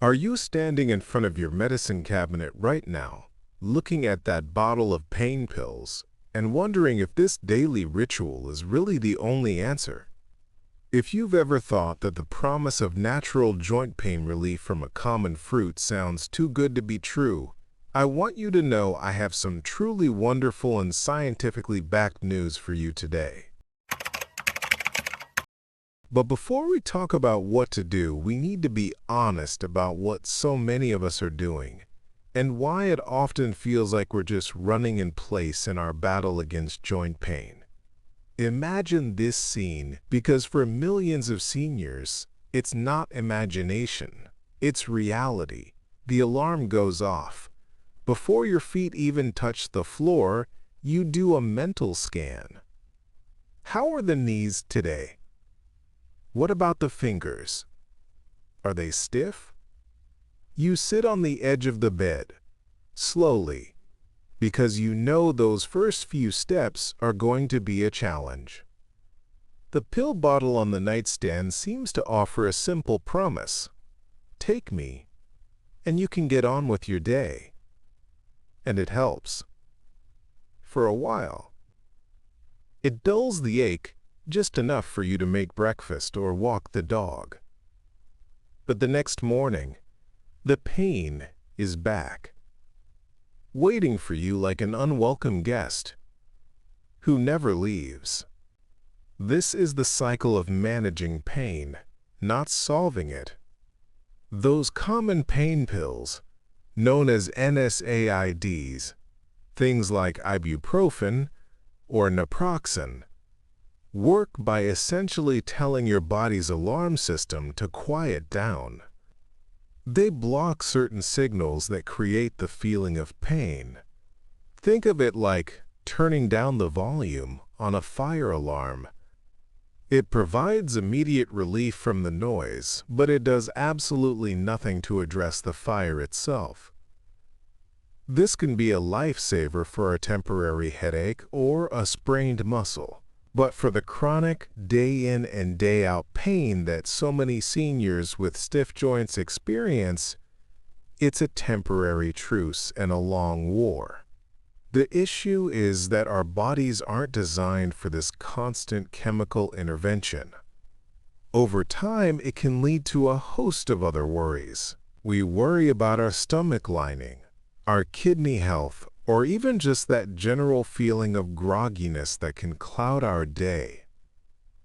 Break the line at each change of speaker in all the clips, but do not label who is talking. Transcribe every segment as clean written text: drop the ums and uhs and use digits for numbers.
Are you standing in front of your medicine cabinet right now, looking at that bottle of pain pills, and wondering if this daily ritual is really the only answer? If you've ever thought that the promise of natural joint pain relief from a common fruit sounds too good to be true, I want you to know I have some truly wonderful and scientifically backed news for you today. But before we talk about what to do, we need to be honest about what so many of us are doing, and why it often feels like we're just running in place in our battle against joint pain. Imagine this scene, because for millions of seniors, it's not imagination, it's reality. The alarm goes off. Before your feet even touch the floor, you do a mental scan. How are the knees today? What about the fingers? Are they stiff? You sit on the edge of the bed, slowly, because you know those first few steps are going to be a challenge. The pill bottle on the nightstand seems to offer a simple promise. Take me, and you can get on with your day. And it helps. For a while. It dulls the ache, just enough for you to make breakfast or walk the dog. But the next morning, the pain is back, waiting for you like an unwelcome guest who never leaves. This is the cycle of managing pain, not solving it. Those common pain pills, known as NSAIDs, things like ibuprofen or naproxen, work by essentially telling your body's alarm system to quiet down. They block certain signals that create the feeling of pain. Think of it like turning down the volume on a fire alarm. It provides immediate relief from the noise, but it does absolutely nothing to address the fire itself. This can be a lifesaver for a temporary headache or a sprained muscle. But for the chronic, day-in and day-out pain that so many seniors with stiff joints experience, it's a temporary truce and a long war. The issue is that our bodies aren't designed for this constant chemical intervention. Over time, it can lead to a host of other worries. We worry about our stomach lining, our kidney health, or even just that general feeling of grogginess that can cloud our day.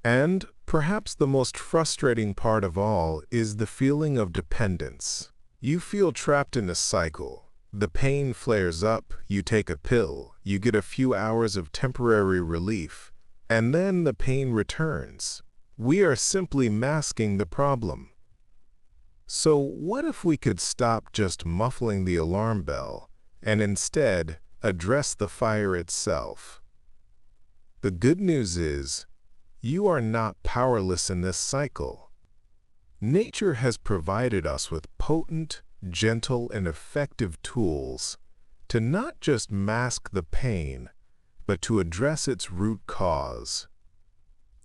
And perhaps the most frustrating part of all is the feeling of dependence. You feel trapped in a cycle. The pain flares up, you take a pill, you get a few hours of temporary relief, and then the pain returns. We are simply masking the problem. So what if we could stop just muffling the alarm bell and instead address the fire itself? The good news is, you are not powerless in this cycle. Nature has provided us with potent, gentle, and effective tools to not just mask the pain, but to address its root cause.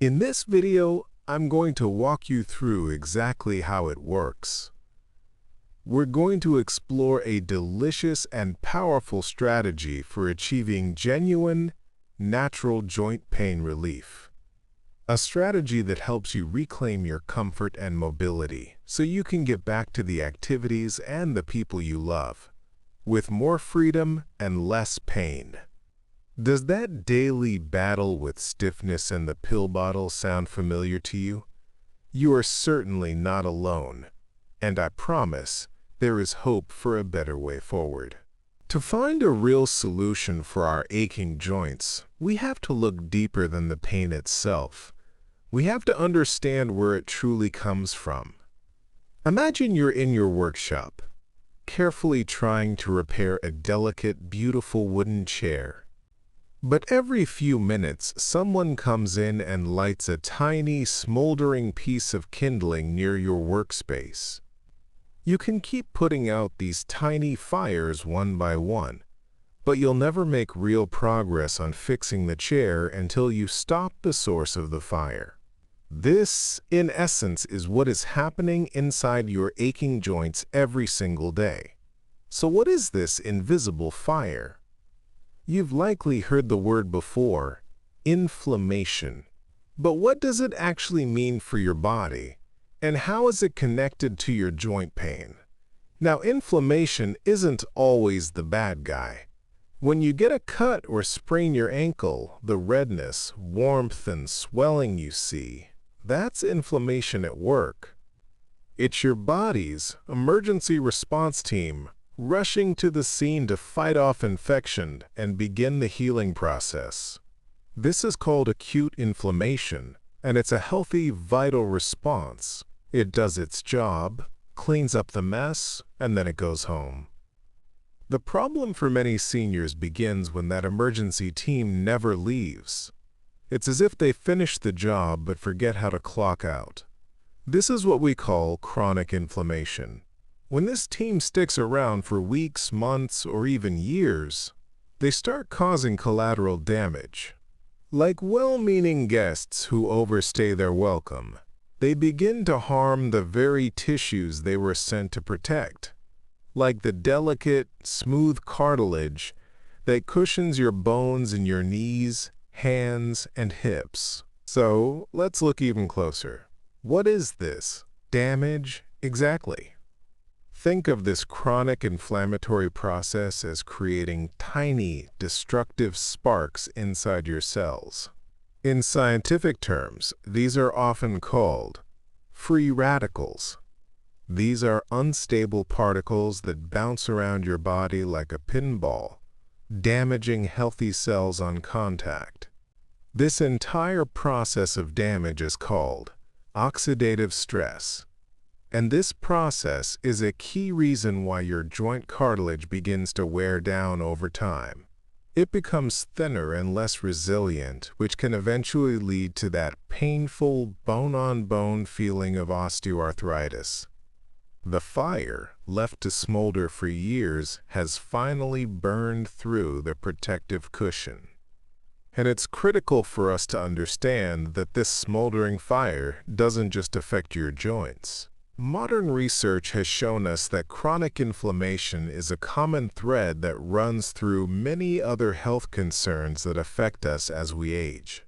In this video, I'm going to walk you through exactly how it works. We're going to explore a delicious and powerful strategy for achieving genuine, natural joint pain relief. A strategy that helps you reclaim your comfort and mobility so you can get back to the activities and the people you love, with more freedom and less pain. Does that daily battle with stiffness in the pill bottle sound familiar to you? You are certainly not alone, and I promise, there is hope for a better way forward. To find a real solution for our aching joints, we have to look deeper than the pain itself. We have to understand where it truly comes from. Imagine you're in your workshop, carefully trying to repair a delicate, beautiful wooden chair. But every few minutes, someone comes in and lights a tiny, smoldering piece of kindling near your workspace. You can keep putting out these tiny fires one by one, but you'll never make real progress on fixing the chair until you stop the source of the fire. This, in essence, is what is happening inside your aching joints every single day. So what is this invisible fire? You've likely heard the word before, inflammation. But what does it actually mean for your body? And how is it connected to your joint pain? Now, inflammation isn't always the bad guy. When you get a cut or sprain your ankle, the redness, warmth, and swelling you see, that's inflammation at work. It's your body's emergency response team rushing to the scene to fight off infection and begin the healing process. This is called acute inflammation, and it's a healthy, vital response. It does its job, cleans up the mess, and then it goes home. The problem for many seniors begins when that emergency team never leaves. It's as if they finish the job but forget how to clock out. This is what we call chronic inflammation. When this team sticks around for weeks, months, or even years, they start causing collateral damage. Like well-meaning guests who overstay their welcome, they begin to harm the very tissues they were sent to protect, like the delicate, smooth cartilage that cushions your bones in your knees, hands, and hips. So, let's look even closer. What is this damage exactly? Think of this chronic inflammatory process as creating tiny, destructive sparks inside your cells. In scientific terms, these are often called free radicals. These are unstable particles that bounce around your body like a pinball, damaging healthy cells on contact. This entire process of damage is called oxidative stress. And this process is a key reason why your joint cartilage begins to wear down over time. It becomes thinner and less resilient, which can eventually lead to that painful bone-on-bone feeling of osteoarthritis. The fire, left to smolder for years, has finally burned through the protective cushion. And it's critical for us to understand that this smoldering fire doesn't just affect your joints. Modern research has shown us that chronic inflammation is a common thread that runs through many other health concerns that affect us as we age.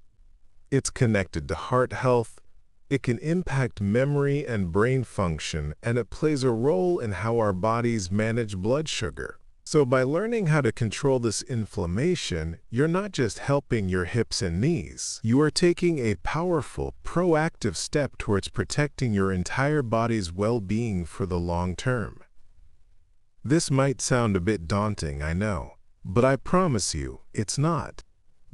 It's connected to heart health, it can impact memory and brain function, and it plays a role in how our bodies manage blood sugar. So by learning how to control this inflammation, you're not just helping your hips and knees. You are taking a powerful, proactive step towards protecting your entire body's well-being for the long term. This might sound a bit daunting, I know, but I promise you, it's not.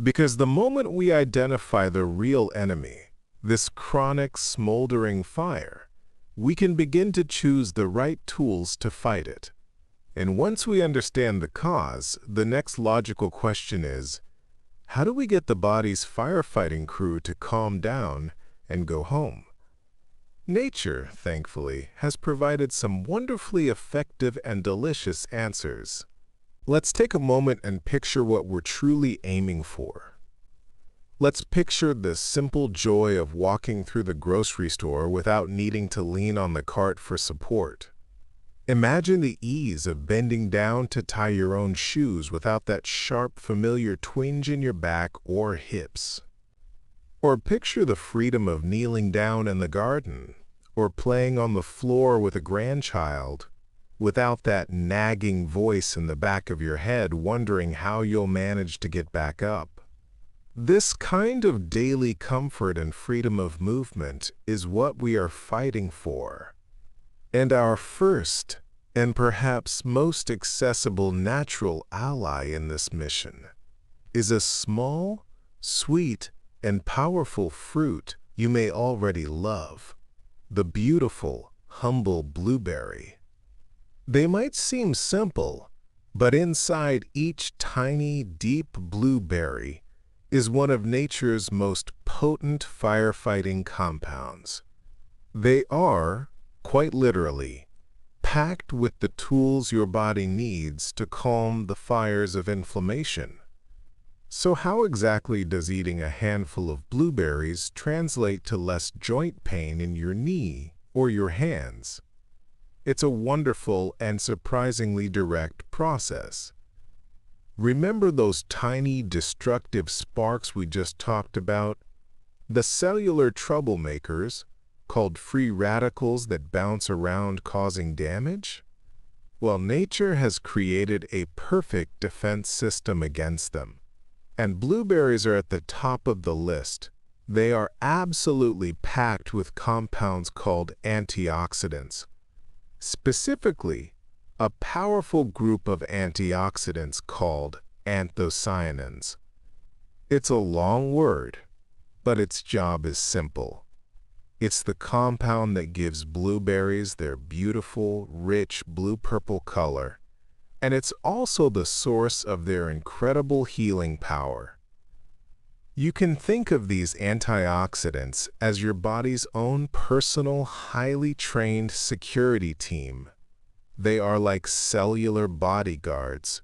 Because the moment we identify the real enemy, this chronic, smoldering fire, we can begin to choose the right tools to fight it. And once we understand the cause, the next logical question is, how do we get the body's firefighting crew to calm down and go home? Nature, thankfully, has provided some wonderfully effective and delicious answers. Let's take a moment and picture what we're truly aiming for. Let's picture the simple joy of walking through the grocery store without needing to lean on the cart for support. Imagine the ease of bending down to tie your own shoes without that sharp, familiar twinge in your back or hips. Or picture the freedom of kneeling down in the garden or playing on the floor with a grandchild without that nagging voice in the back of your head wondering how you'll manage to get back up. This kind of daily comfort and freedom of movement is what we are fighting for. And our first, and perhaps most accessible natural ally in this mission, is a small, sweet, and powerful fruit you may already love, the beautiful, humble blueberry. They might seem simple, but inside each tiny, deep blueberry is one of nature's most potent firefighting compounds. They are, quite literally, packed with the tools your body needs to calm the fires of inflammation. So how exactly does eating a handful of blueberries translate to less joint pain in your knee or your hands? It's a wonderful and surprisingly direct process. Remember those tiny destructive sparks we just talked about? The cellular troublemakers, called free radicals that bounce around causing damage? Well, nature has created a perfect defense system against them. And blueberries are at the top of the list. They are absolutely packed with compounds called antioxidants. Specifically, a powerful group of antioxidants called anthocyanins. It's a long word, but its job is simple. It's the compound that gives blueberries their beautiful, rich blue-purple color, and it's also the source of their incredible healing power. You can think of these antioxidants as your body's own personal, highly trained security team. They are like cellular bodyguards.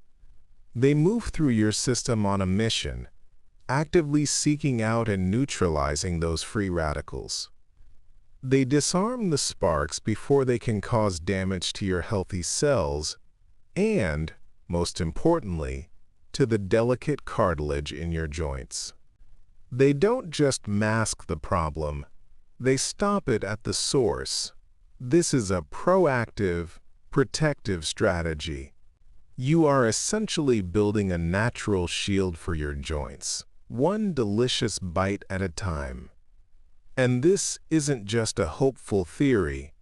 They move through your system on a mission, actively seeking out and neutralizing those free radicals. They disarm the sparks before they can cause damage to your healthy cells and, most importantly, to the delicate cartilage in your joints. They don't just mask the problem, they stop it at the source. This is a proactive, protective strategy. You are essentially building a natural shield for your joints, one delicious bite at a time. And this isn't just a hopeful theory.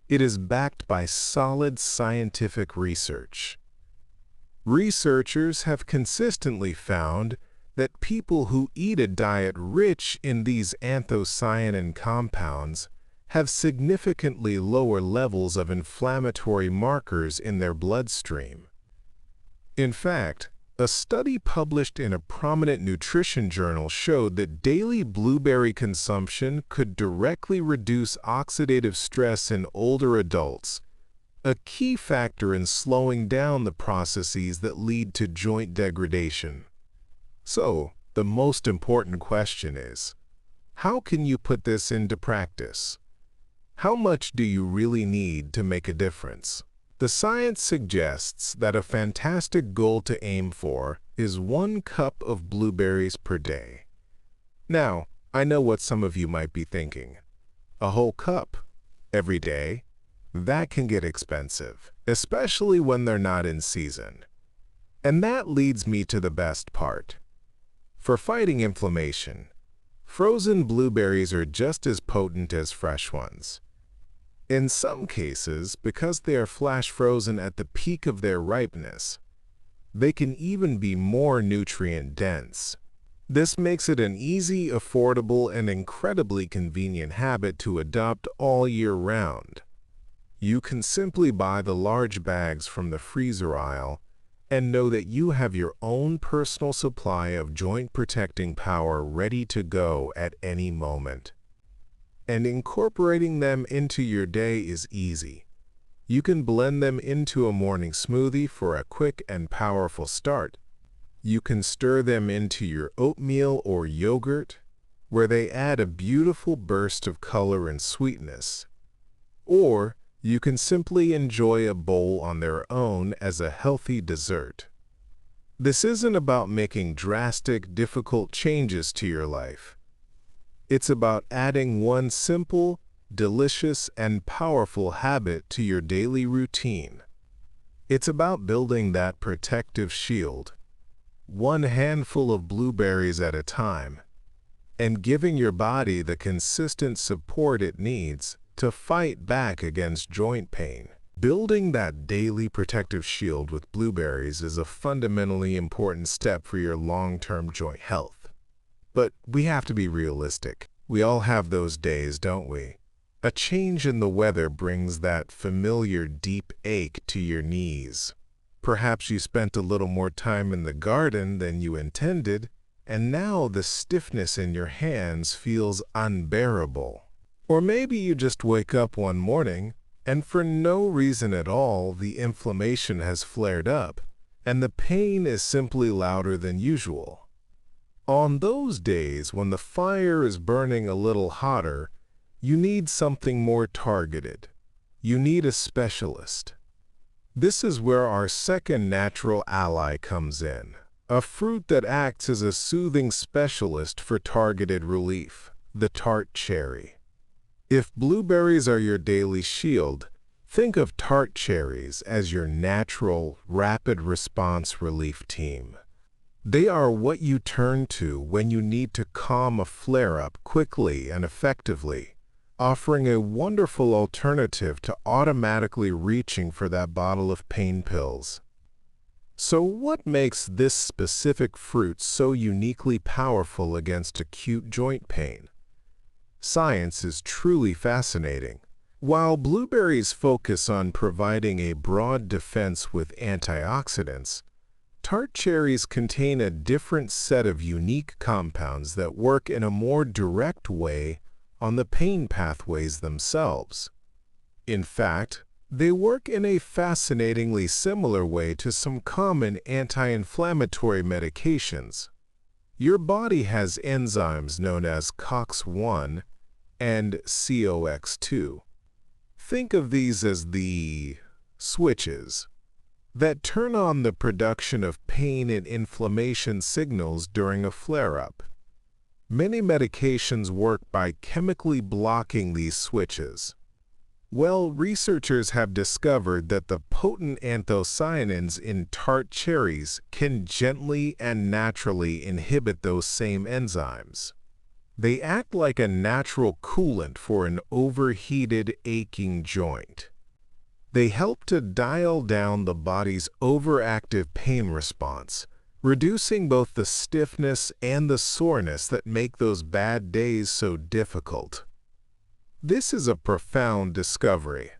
It is backed by solid scientific research. Researchers have consistently found that people who eat a diet rich in these anthocyanin compounds have significantly lower levels of inflammatory markers in their bloodstream. In fact, a study published in a prominent nutrition journal showed that daily blueberry consumption could directly reduce oxidative stress in older adults, a key factor in slowing down the processes that lead to joint degradation. So, the most important question is, how can you put this into practice? How much do you really need to make a difference? The science suggests that a fantastic goal to aim for is 1 cup of blueberries per day. Now, I know what some of you might be thinking. A whole cup every day? That can get expensive, especially when they're not in season. And that leads me to the best part. For fighting inflammation, frozen blueberries are just as potent as fresh ones. In some cases, because they are flash frozen at the peak of their ripeness, they can even be more nutrient-dense. This makes it an easy, affordable, and incredibly convenient habit to adopt all year round. You can simply buy the large bags from the freezer aisle and know that you have your own personal supply of joint-protecting power ready to go at any moment. And incorporating them into your day is easy. You can blend them into a morning smoothie for a quick and powerful start. You can stir them into your oatmeal or yogurt, where they add a beautiful burst of color and sweetness. Or you can simply enjoy a bowl on their own as a healthy dessert. This isn't about making drastic, difficult changes to your life. It's about adding one simple, delicious, and powerful habit to your daily routine. It's about building that protective shield, one handful of blueberries at a time, and giving your body the consistent support it needs to fight back against joint pain. Building that daily protective shield with blueberries is a fundamentally important step for your long-term joint health. But we have to be realistic. We all have those days, don't we? A change in the weather brings that familiar deep ache to your knees. Perhaps you spent a little more time in the garden than you intended, and now the stiffness in your hands feels unbearable. Or maybe you just wake up one morning, and for no reason at all, the inflammation has flared up, and the pain is simply louder than usual. On those days when the fire is burning a little hotter, you need something more targeted. You need a specialist. This is where our second natural ally comes in, a fruit that acts as a soothing specialist for targeted relief, the tart cherry. If blueberries are your daily shield, think of tart cherries as your natural, rapid response relief team. They are what you turn to when you need to calm a flare-up quickly and effectively, offering a wonderful alternative to automatically reaching for that bottle of pain pills. So what makes this specific fruit so uniquely powerful against acute joint pain? Science is truly fascinating. While blueberries focus on providing a broad defense with antioxidants, tart cherries contain a different set of unique compounds that work in a more direct way on the pain pathways themselves. In fact, they work in a fascinatingly similar way to some common anti-inflammatory medications. Your body has enzymes known as COX-1 and COX-2. Think of these as the switches that turn on the production of pain and inflammation signals during a flare-up. Many medications work by chemically blocking these switches. Well, researchers have discovered that the potent anthocyanins in tart cherries can gently and naturally inhibit those same enzymes. They act like a natural coolant for an overheated, aching joint. They help to dial down the body's overactive pain response, reducing both the stiffness and the soreness that make those bad days so difficult. This is a profound discovery.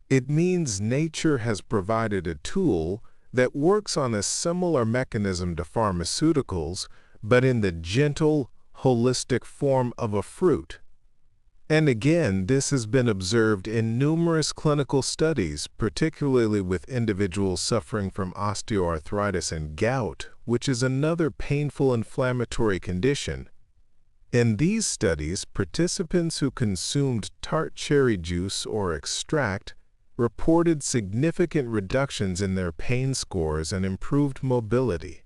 It means nature has provided a tool that works on a similar mechanism to pharmaceuticals, but in the gentle, holistic form of a fruit. And again, this has been observed in numerous clinical studies, particularly with individuals suffering from osteoarthritis and gout, which is another painful inflammatory condition. In these studies, participants who consumed tart cherry juice or extract reported significant reductions in their pain scores and improved mobility.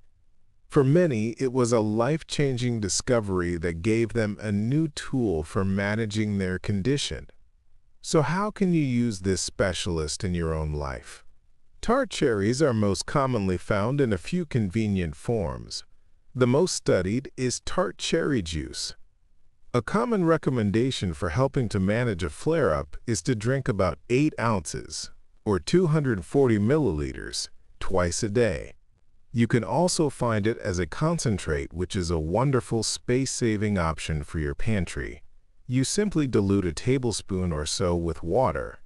For many, it was a life-changing discovery that gave them a new tool for managing their condition. So how can you use this specialist in your own life? Tart cherries are most commonly found in a few convenient forms. The most studied is tart cherry juice. A common recommendation for helping to manage a flare-up is to drink about 8 ounces, or 240 milliliters, twice a day. You can also find it as a concentrate, which is a wonderful space-saving option for your pantry. You simply dilute a tablespoon or so with water.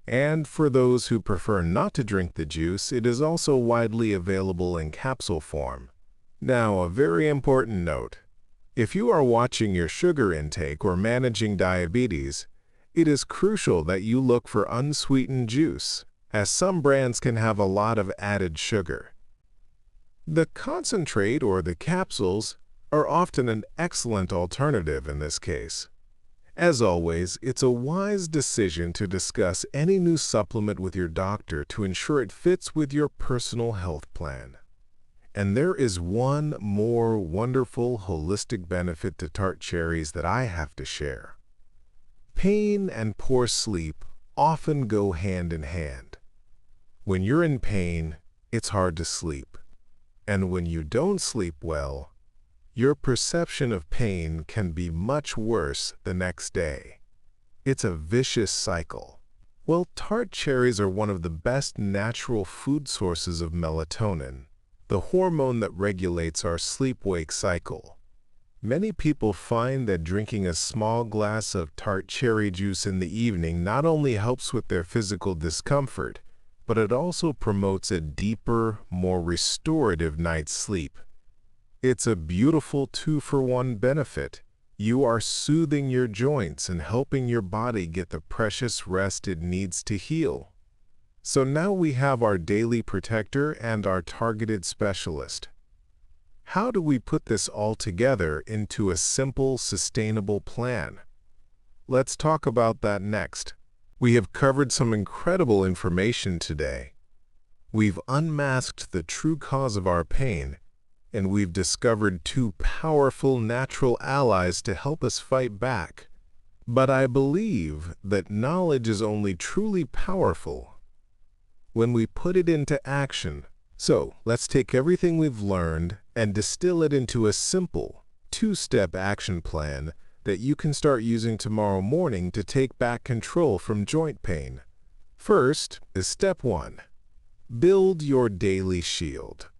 And for those who prefer not to drink the juice, it is also widely available in capsule form. Now, a very important note. If you are watching your sugar intake or managing diabetes, it is crucial that you look for unsweetened juice, as some brands can have a lot of added sugar. The concentrate or the capsules are often an excellent alternative in this case. As always, it's a wise decision to discuss any new supplement with your doctor to ensure it fits with your personal health plan. And there is one more wonderful holistic benefit to tart cherries that I have to share. Pain and poor sleep often go hand in hand. When you're in pain, it's hard to sleep. And when you don't sleep well, your perception of pain can be much worse the next day. It's a vicious cycle. Well, tart cherries are one of the best natural food sources of melatonin, the hormone that regulates our sleep-wake cycle. Many people find that drinking a small glass of tart cherry juice in the evening not only helps with their physical discomfort, but it also promotes a deeper, more restorative night's sleep. It's a beautiful 2-for-1 benefit. You are soothing your joints and helping your body get the precious rest it needs to heal. So now we have our daily protector and our targeted specialist. how do we put this all together into a simple, sustainable plan? Let's talk about that next. We have covered some incredible information today. We've unmasked the true cause of our pain, and we've discovered two powerful natural allies to help us fight back. But I believe that knowledge is only truly powerful when we put it into action. So let's take everything we've learned and distill it into a simple, two-step action plan that you can start using tomorrow morning to take back control from joint pain. First is step 1. Build your daily shield.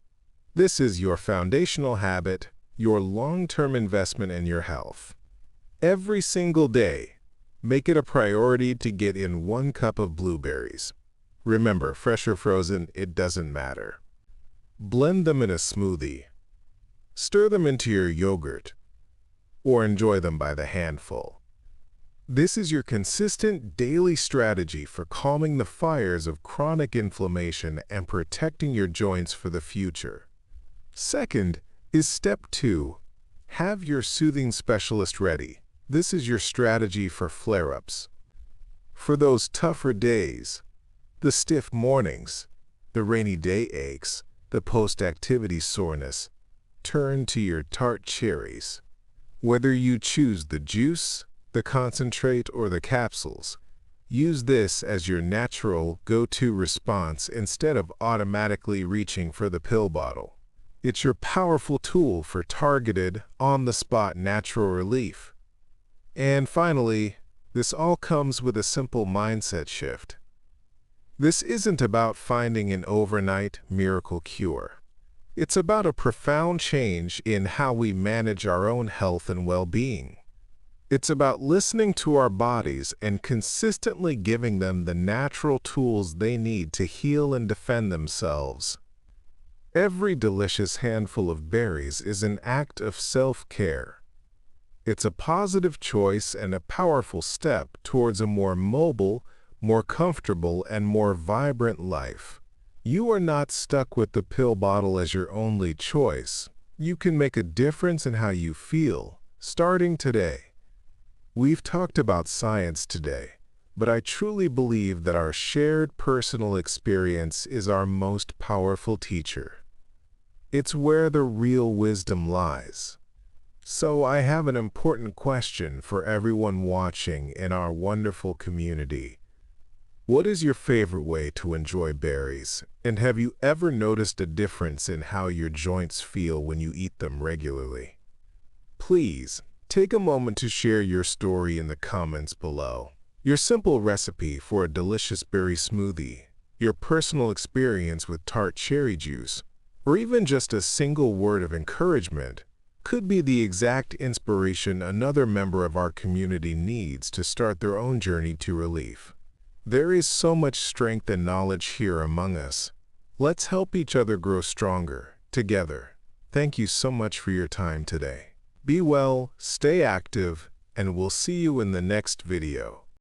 This is your foundational habit, your long-term investment in your health. Every single day, make it a priority to get in 1 cup of blueberries. Remember, fresh or frozen, it doesn't matter. Blend them in a smoothie. Stir them into your yogurt, or enjoy them by the handful. This is your consistent daily strategy for calming the fires of chronic inflammation and protecting your joints for the future. Second is step 2. Have your soothing specialist ready. This is your strategy for flare-ups. For those tougher days, the stiff mornings, the rainy day aches, the post-activity soreness, turn to your Tart Cherries. Whether you choose the juice, the concentrate, or the capsules, use this as your natural go-to response instead of automatically reaching for the pill bottle. It's your powerful tool for targeted, on-the-spot natural relief. And finally, this all comes with a simple mindset shift. This isn't about finding an overnight miracle cure. It's about a profound change in how we manage our own health and well-being. It's about listening to our bodies and consistently giving them the natural tools they need to heal and defend themselves. Every delicious handful of berries is an act of self-care. It's a positive choice and a powerful step towards a more mobile, more comfortable, and more vibrant life. You are not stuck with the pill bottle as your only choice. You can make a difference in how you feel, starting today. We've talked about science today, but I truly believe that our shared personal experience is our most powerful teacher. It's where the real wisdom lies. So I have an important question for everyone watching in our wonderful community. What is your favorite way to enjoy berries? And have you ever noticed a difference in how your joints feel when you eat them regularly? Please, take a moment to share your story in the comments below. Your simple recipe for a delicious berry smoothie, your personal experience with Tart cherry juice, or even just a single word of encouragement could be the exact inspiration another member of our community needs to start their own journey to relief. There is so much strength and knowledge here among us. Let's help each other grow stronger, together. Thank you so much for your time today. Be well, stay active, and we'll see you in the next video.